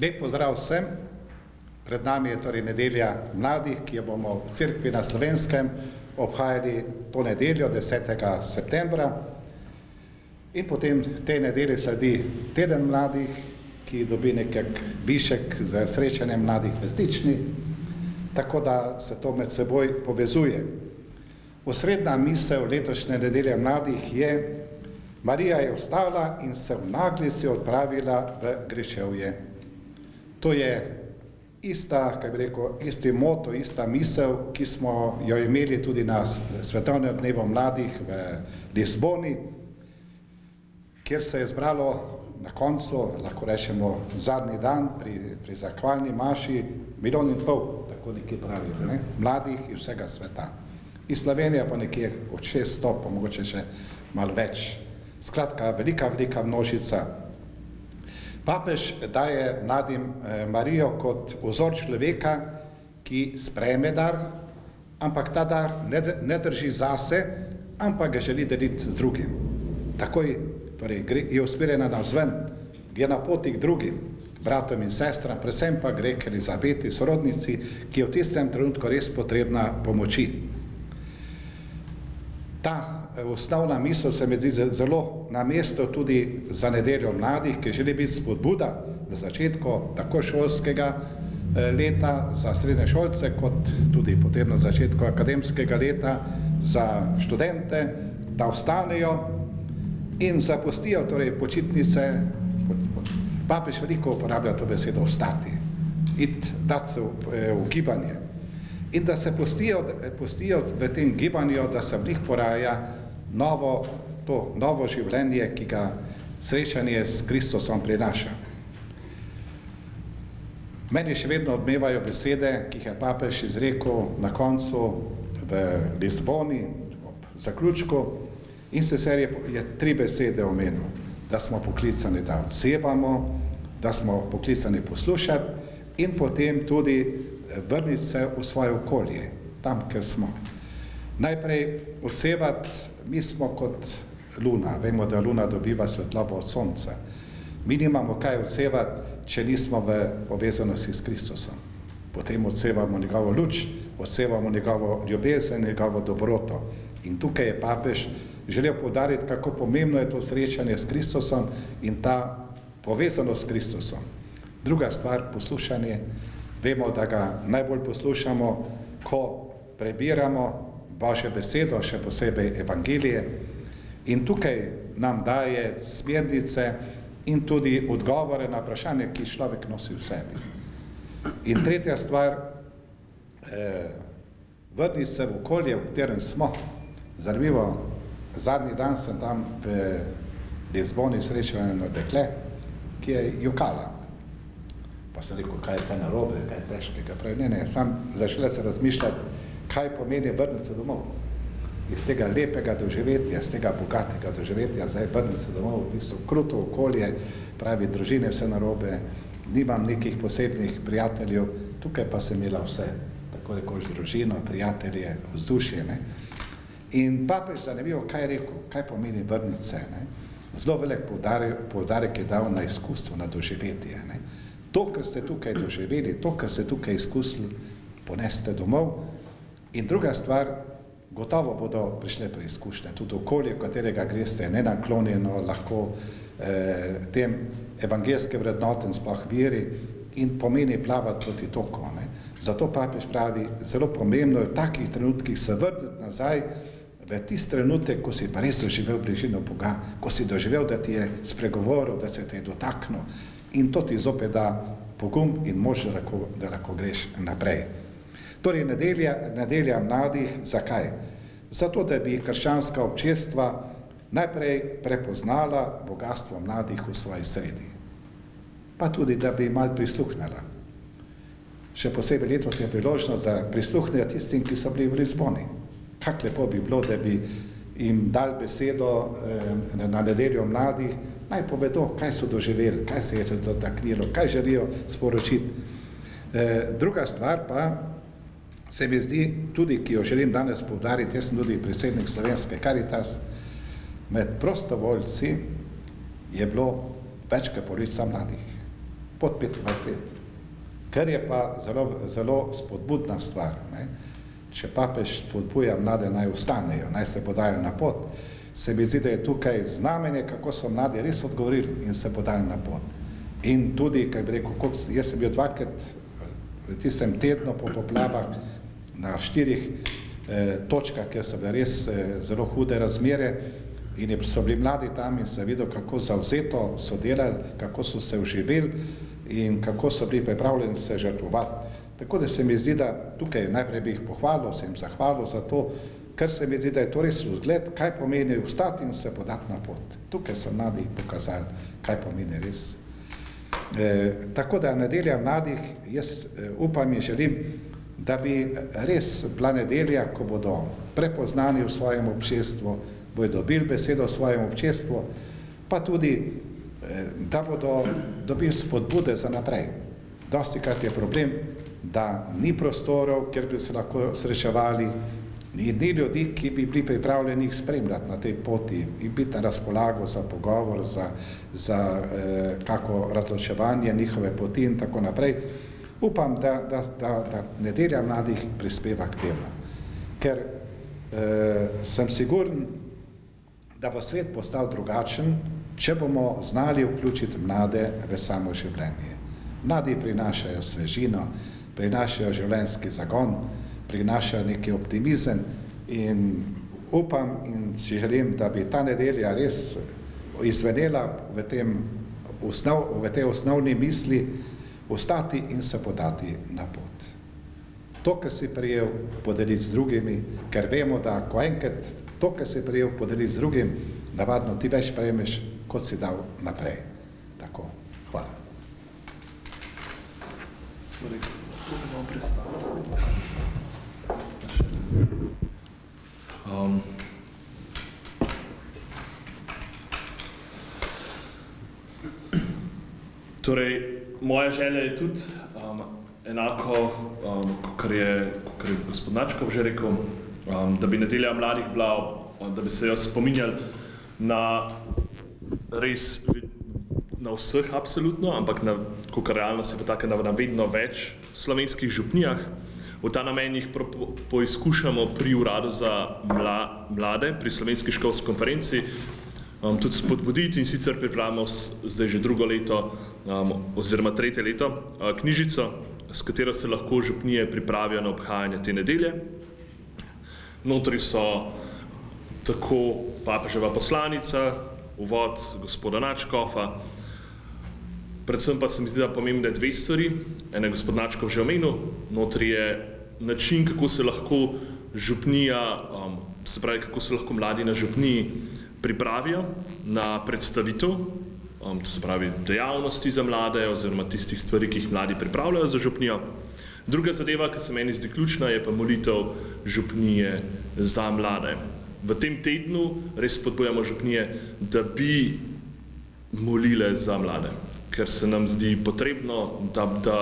Lep pozdrav vsem. Pred nami je torej nedelja mladih, ki jo bomo v cerkvi na Slovenskem obhajali to nedeljo 10. septembra. In potem tej nedelji sledi teden mladih, ki dobi nekak višek za srečanje mladih v Stični, tako da se to med seboj povezuje. Osrednja misel letošnje nedelje mladih je: Marija je vstala in se v naglici odpravila v Griševje. To je ista, kaj bi rekel, isti moto, ista misel, ki smo jo imeli tudi na Svetovnem dnevu mladih v Lizboni, kjer se je zbralo na koncu, lahko rečemo zadnji dan pri zahvalni maši, 1,5 milijona, tako nekje pravijo, ne? Mladih iz vsega sveta. Iz Slovenije pa nekje od 600, pa mogoče še malo več. Skratka, velika množica. Papež daje mladim Marijo kot vzor človeka, ki sprejme dar, ampak ta dar ne drži zase, ampak ga želi deliti z drugim. Takoj torej, je usmerjena navzven, gre na poti k drugim, bratom in sestram, predvsem pa gre k Elizabeti, sorodnici, ki je v tistem trenutku res potrebna pomoči. Ta osnovna misel se mi zdi zelo na mesto tudi za nedeljo mladih, ki želi biti spodbuda na začetku tako šolskega leta za srednješolce, kot tudi potem na začetku akademskega leta za študente, da ostanejo in zapustijo torej počitnice. Papež veliko uporablja to besedo ostati, dati se v gibanje. In da se pustijo v tem gibanju, da se v njih poraja novo življenje, ki ga srečanje s Kristusom prinaša. Meni še vedno odmevajo besede, ki jih je papež izrekel na koncu v Lizboni, ob zaključku, in sicer je 3 besede omenil: da smo poklicani, da odsevamo, da smo poklicani poslušati in potem tudi vrniti se v svoje okolje, tam, kjer smo. Najprej odsevati, mi smo kot luna, vemo, da luna dobiva svetlobo od sonca. Mi nimamo kaj odsevati, če nismo v povezanosti s Kristusom. Potem odsevamo njegovo luč, odsevamo njegovo ljubezen, njegovo dobroto. In tukaj je papež želel poudariti, kako pomembno je to srečanje s Kristusom in ta povezanost s Kristusom. Druga stvar, poslušanje. Vemo, da ga najbolj poslušamo, ko prebiramo Božjo besedo, še posebej Evangelije. In tukaj nam daje smernice in tudi odgovore na vprašanje, ki človek nosi v sebi. In tretja stvar, vrniti se v okolje, v katerem smo. Zanimivo, zadnji dan sem tam v Lizboni srečal eno dekle, ki je jokala. Pa sem rekel, kaj je narobe, kaj je težkega. Pravi, ne, sam začela se razmišljati, kaj pomeni vrniti se domov. Iz tega lepega doživetja, iz tega bogatega doživetja, zdaj vrniti se domov, v tisto kruto okolje, pravi, družine vse narobe, nimam nekih posebnih prijateljev, tukaj pa sem imela vse, tako rekoč družino, prijatelje, vzdušje. Ne? In papež zanimivo, kaj je rekel, kaj pomeni vrniti se. Ne? Zelo velik poudarek je dal na izkustvo, na doživetje. Ne? To, kar ste tukaj doživeli, to, kar ste tukaj izkusili, poneste domov. In druga stvar, gotovo bodo prišle preizkušnje. Tudi okolje, v katerega greste, je nenaklonjeno lahko tem evangelskim vrednotem, sploh veri, in pomeni plavati proti toku. Ne? Zato papež pravi, zelo pomembno je v takih trenutkih se vrniti nazaj v tisti trenutek, ko si pa res doživel bližino Boga, ko si doživel, da ti je spregovoril, da se te je dotaknil. In to ti zopet da pogum in moč, da lahko greš naprej. Torej, nedelja mladih, zakaj? Zato, da bi krščanska občestva najprej prepoznala bogatstvo mladih v svoji sredi. Pa tudi, da bi malo prisluhnila. Še posebej letos je priložnost, da prisluhnejo tistim, ki so bili v Lizboni. Kako lepo bi bilo, da bi jim dali besedo na nedeljo mladih, naj povedo, kaj so doživeli, kaj se je dotaknilo, kaj želijo sporočiti. Druga stvar pa se mi zdi tudi, ki jo želim danes poudariti, jaz sem tudi predsednik Slovenske Karitas, med prostovoljci je bilo več kot polovica mladih. pod 25 let. Kar je pa zelo spodbudna stvar. Ne? Če papež spodbuja mlade naj ostanejo, naj se podajo na pot, se mi zdi, da je tukaj znamenje, kako so mladi res odgovorili in se podali na pot. In tudi, kaj bi rekel, jaz sem bil dvakrat v tistem tednu po poplavah na 4 točkah, kjer so bile res zelo hude razmere in so bili mladi tam in se videl, kako zavzeto so delali, kako so se vživeli in kako so bili pripravljeni se žrtvovati. Tako da se mi zdi, da tukaj najprej bi jih pohvalil, se jim zahvalil za to, ker se mi zdi, da je to res vzgled, kaj pomeni vstati in se podati na pot. Tukaj so mladi pokazali, kaj pomeni res. Tako da nedelja mladih, jaz upam in želim, da bi res bila nedelja, ko bodo prepoznani v svojem občestvu, bodo dobili besedo v svojem občestvu, pa tudi, da bodo dobili spodbude za naprej. Dostikrat je problem, da ni prostorov, kjer bi se lahko srečevali, ni ljudi, ki bi bili pripravljeni jih spremljati na tej poti in biti na razpolago za pogovor, za kako razločevanje njihove poti in tako naprej. Upam, da nedelja mladih prispeva k temu, ker sem siguren, da bo svet postal drugačen, če bomo znali vključiti mlade v samo življenje. Mladi prinašajo svežino, prinašajo življenjski zagon, prinašajo neki optimizem in upam in si želim, da bi ta nedelja res izvenela v tej osnovni misli vstati in se podati na pot. To, kar si prijel, podeliti z drugimi, ker vemo, da ko enkrat to, kar si prijel, podeliti z drugim, navadno ti več prejmeš, kot si dal naprej. Tako, hvala. Torej, moja želja je tudi enako, kot je gospod Načkov že rekel, da bi nedelja mladih bila, da bi se jo spominjali na res na vseh absolutno, ampak kakor realnost je pa tako na vedno več slovenskih župnijah. V ta namen jih poizkušamo pri Uradu za mlade, pri Slovenski školski konferenci, tudi spodbuditi in sicer pripravimo zdaj že drugo leto oziroma tretje leto knjižico, s katero se lahko župnije pripravijo na obhajanje te nedelje. Notri so tako papeževa poslanica, uvod gospoda Načkofa, predvsem pa se mi zdi, da pomembne dve stvari. Ena je gospod Načkov že omenil, notri je način, kako se lahko župnija, se pravi, kako se lahko mladi na župniji pripravijo na predstavitev, to se pravi dejavnosti za mlade oziroma tistih stvari, ki jih mladi pripravljajo za župnijo. Druga zadeva, ki se meni zdi ključna, je pa molitev župnije za mlade. V tem tednu res spodbujamo župnije, da bi molile za mlade, ker se nam zdi potrebno, da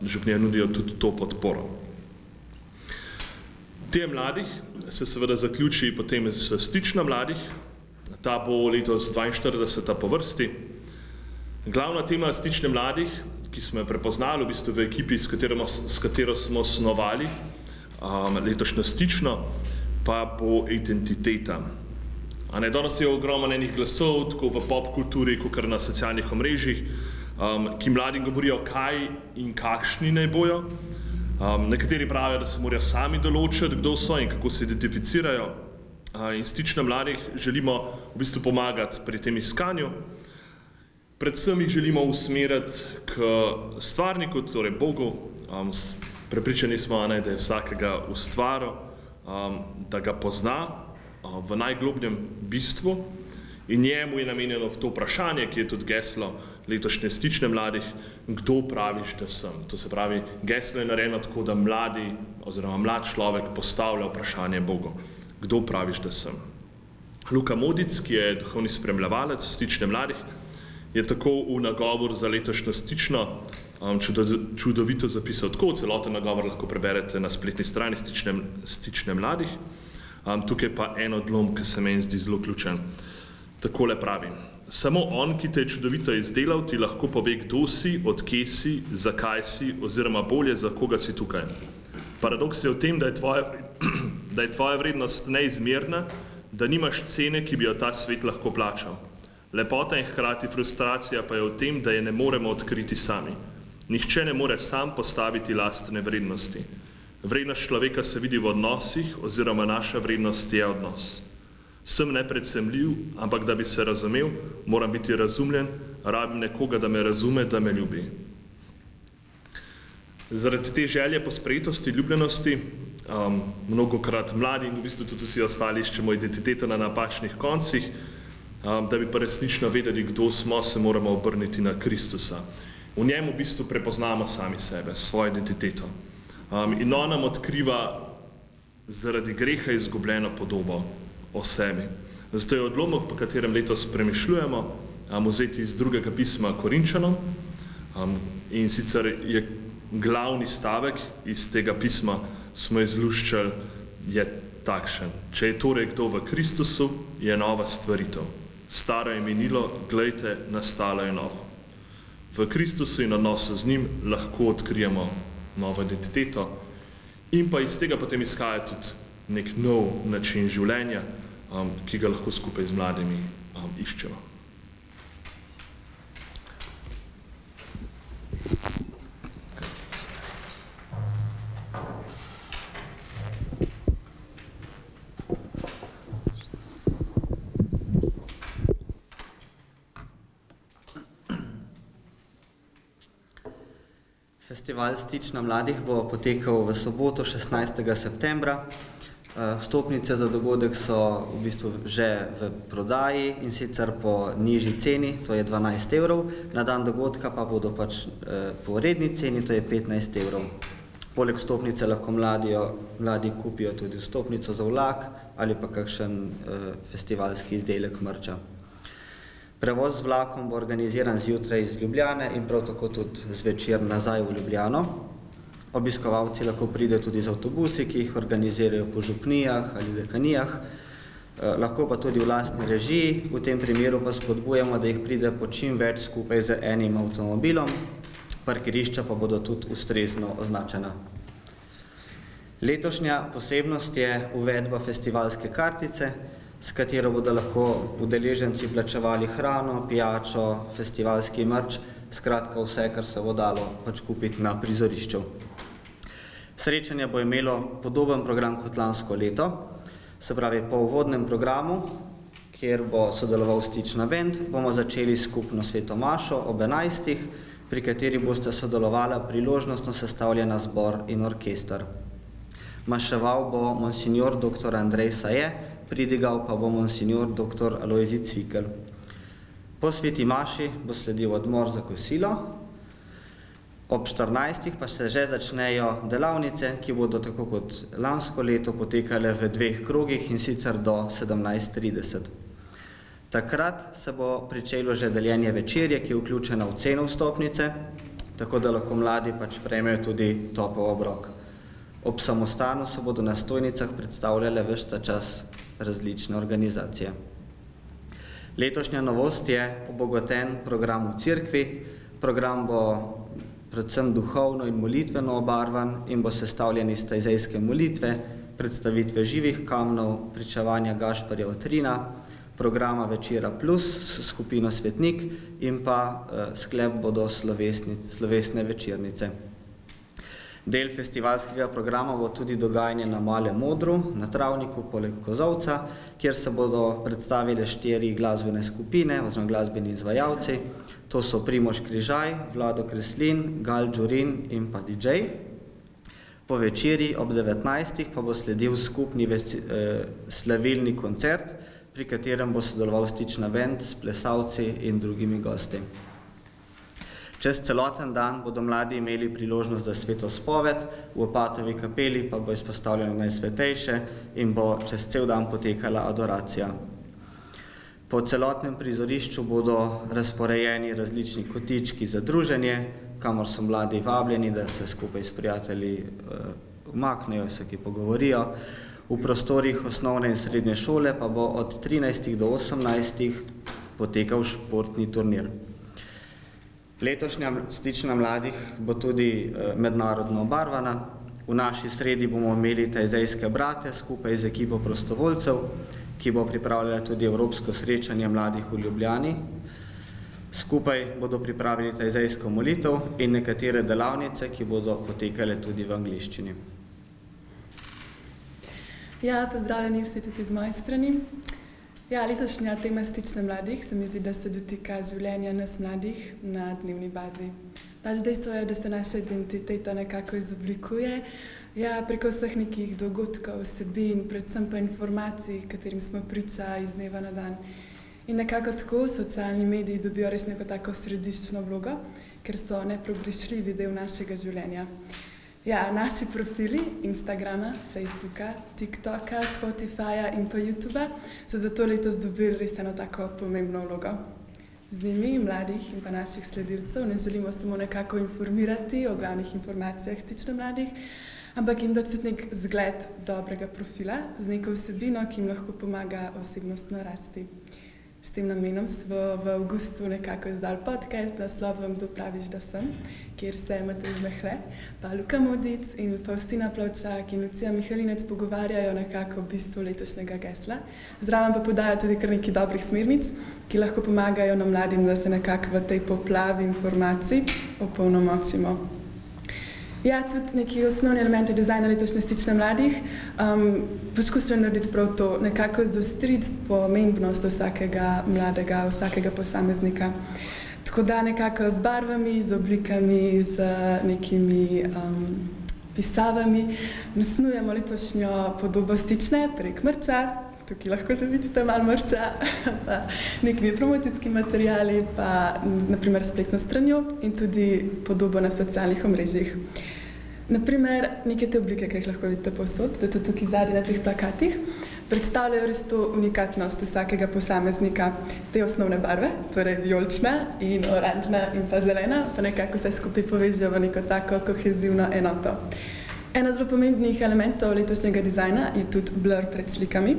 župnije nudijo tudi to podporo. Te mladih se seveda zaključi potem s stična mladih, ta bo letos 42. po vrsti. Glavna tema stične mladih, ki smo jo prepoznali v bistvu v ekipi, s katero smo snovali letošnjo stično, pa bo identiteta. Danes je ogromno enih glasov, tako v pop kulturi, kot na socialnih omrežjih, ki mladim govorijo, kaj in kakšni naj bojo. Nekateri pravijo, da se morajo sami določiti, kdo so in kako se identificirajo. In stično mladih želimo v bistvu pomagati pri tem iskanju. Predvsem jih želimo usmeriti k stvarniku, torej Bogu. Prepričani smo, da je vsakega ustvaril, da ga pozna v najglobljem bistvu in njemu je namenjeno to vprašanje, ki je tudi geslo letošnje stične mladih, kdo praviš, da sem. To se pravi, geslo je narejeno tako, da mladi oziroma mlad človek postavlja vprašanje Bogu. Kdo praviš, da sem? Luka Modic, ki je duhovni spremljevalec stične mladih, je tako v nagovor za letošnjo stično čudovito zapisal. Tako celoten nagovor lahko preberete na spletni strani stične mladih. Tukaj pa en odlom, ki se meni zdi zelo ključen. Takole pravi. Samo on, ki te je čudovito izdelal, ti lahko pove, kdo si, od kje si, zakaj si, oziroma bolje, za koga si tukaj. Paradoks je v tem, da je tvoja vrednost neizmerna, da nimaš cene, ki bi jo ta svet lahko plačal. Lepota in hkrati frustracija pa je v tem, da je ne moremo odkriti sami. Nihče ne more sam postaviti lastne vrednosti. Vrednost človeka se vidi v odnosih, oziroma naša vrednost je odnos. Sem nepredsemljiv, ampak da bi se razumel, moram biti razumljen, rabim nekoga, da me razume, da me ljubi. Zaradi te želje po sprejetosti, ljubljenosti, mnogokrat mladi in v bistvu tudi vsi ostali iščemo identiteto na napačnih koncih, da bi pa resnično vedeli, kdo smo, se moramo obrniti na Kristusa. V njem v bistvu prepoznamo sami sebe, svojo identiteto. In on nam odkriva zaradi greha izgubljeno podobo o sebi. Zato je odlomek, po katerem letos premišljujemo, vzeti iz drugega pisma Korinčanom, in sicer je glavni stavek iz tega pisma, smo izluščali, je takšen. Če je torej kdo v Kristusu, je nova stvaritev. Staro je minilo, glejte, nastalo je novo. V Kristusu in odnosu z njim lahko odkrijemo novo identiteto in pa iz tega potem izhaja tudi nek nov način življenja, ki ga lahko skupaj z mladimi iščemo. Festival Stična mladih bo potekal v soboto 16. septembra. Vstopnice za dogodek so v bistvu že v prodaji in sicer po nižji ceni, to je 12 evrov. Na dan dogodka pa bodo pač po redni ceni, to je 15 evrov. Poleg vstopnice lahko mladi kupijo tudi vstopnico za vlak ali pa kakšen festivalski izdelek mrča. Prevoz z vlakom bo organiziran zjutraj iz Ljubljane in prav tako tudi zvečer nazaj v Ljubljano. Obiskovalci lahko pridejo tudi z avtobusi, ki jih organizirajo po župnijah ali dekanijah, lahko pa tudi v lastni režiji. V tem primeru pa spodbujamo, da jih pride po čim več skupaj z enim avtomobilom, parkirišča pa bodo tudi ustrezno označena. Letošnja posebnost je uvedba festivalske kartice, s katero bodo lahko udeleženci plačevali hrano, pijačo, festivalski mrč, skratka vse, kar se bo dalo pač kupiti na prizorišču. Srečanje bo imelo podoben program kot lansko leto, se pravi po uvodnem programu, kjer bo sodeloval Stična band, bomo začeli skupno sveto mašo ob 11. pri kateri boste sodelovala priložnostno sestavljena zbor in orkester. Maševal bo monsignor dr. Andrej Saje, pridigal pa bo monsignor dr. Alojzij Cvikl. Po sveti maši bo sledil odmor za kosilo, ob 14. pa se že začnejo delavnice, ki bodo tako kot lansko leto potekale v 2 krogih in sicer do 17:30. Takrat se bo pričelo že deljenje večerje, ki je vključena v ceno vstopnice, tako da lahko mladi pač prejmejo tudi topel obrok. Ob samostanu se bodo na stojnicah predstavljale ves ta čas različne organizacije. Letošnja novost je obogaten program v cerkvi. Program bo predvsem duhovno in molitveno obarvan in bo sestavljen iz tajzejske molitve, predstavitve živih kamnov, pričevanja Gašperja Otrina, programa Večera plus s skupino Svetnik in pa sklep bodo slovesne večernice. Del festivalskega programa bo tudi dogajanje na Malem Modru, na travniku poleg Kozovca, kjer se bodo predstavile 4 glasbene skupine oziroma glasbeni izvajalci. To so Primož Križaj, Vlado Kreslin, Gal Đurin in pa DJ. Po večeri ob 19. pa bo sledil skupni slavilni koncert, pri katerem bo sodeloval Stična band s plesalci in drugimi gosti. Čez celoten dan bodo mladi imeli priložnost za sveto spoved, v Opatovi kapeli pa bo izpostavljeno Najsvetejše in bo čez cel dan potekala adoracija. Po celotnem prizorišču bodo razporejeni različni kotički za druženje, kamor so mladi vabljeni, da se skupaj s prijatelji umaknejo, se ki pogovorijo. V prostorih osnovne in srednje šole pa bo od 13. do 18. potekal športni turnir. Letošnja Stična mladih bo tudi mednarodno obarvana. V naši sredi bomo imeli tajzejske brate skupaj z ekipo prostovoljcev, ki bo pripravljala tudi evropsko srečanje mladih v Ljubljani. Skupaj bodo pripravili tajzejsko molitev in nekatere delavnice, ki bodo potekale tudi v angleščini. Ja, pozdravljeni vsi tudi z moje strani. Ja, letošnja tema Stične mladih se mi zdi, da se dotika življenja nas mladih na dnevni bazi. Pač dejstvo je, da se naša identiteta nekako izoblikuje, ja, preko vseh nekih dogodkov, vsebin, predvsem pa informacij, katerim smo priča iz dneva na dan. In nekako tako socialni mediji dobijo res neko tako središčno vlogo, ker so nepogrešljivi del našega življenja. Ja, naši profili Instagrama, Facebooka, TikToka, Spotifyja in pa YouTubea so zato letos dobili res eno tako pomembno vlogo. Z njimi, mladih in pa naših sledilcev, ne želimo samo nekako informirati o glavnih informacijah Stične mladih, ampak jim dati tudi nek zgled dobrega profila z neko vsebino, ki jim lahko pomaga osebnostno rasti. S tem namenom smo v avgustu nekako izdali podcast z naslovom Kdo praviš, da sem, kjer se Matej Mehle, pa Luka Modic in Faustina Plavčak in Lucija Mihalinec pogovarjajo nekako o bistvu letošnjega gesla. Zraven pa podajo tudi kar nekaj dobrih smernic, ki lahko pomagajo nam mladim, da se nekako v tej poplavi informacij opolnomočimo. Ja, tudi neki osnovni elementi dizajna letošnje Stične mladih poskušajo narediti prav to, nekako zostriti pomembnost vsakega mladega, vsakega posameznika. Tako da nekako z barvami, z oblikami, z nekimi pisavami nasnujemo letošnjo podobo Stične prek mrča, tukaj lahko že vidite malo mrča, pa nekimi promocijskimi materiali, pa naprimer spletno stranjo in tudi podobo na socialnih omrežjih. Naprimer, neke te oblike, ki jih lahko vidite povsod, to je tukaj zadaj na teh plakatih, predstavljajo res to unikatnost vsakega posameznika, te osnovne barve, torej vijolična in oranžna in pa zelena, pa nekako vse skupaj povežejo v neko tako kohezivno enoto. Eno zelo pomembnih elementov letošnjega dizajna je tudi blur pred slikami.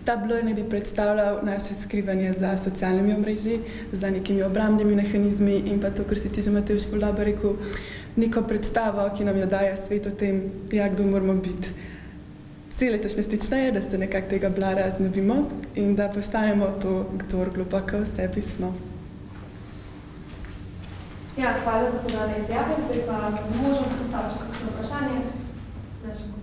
Ta blur ne bi predstavljal naše skrivanje za socialnimi omrežji, za nekimi obrambnimi mehanizmi in pa to, kar si ti že Matevž ful dobro rekel, neko predstavo, ki nam jo daje svet o tem, ja, kdo moramo biti. Cilj letošnje Stične je, da se nekako tega blura znebimo in da postanemo to, kdor globoko v sebi smo. Ja, hvala za podane izjave. Zdaj pa možnost postaviti kakšno vprašanje našemu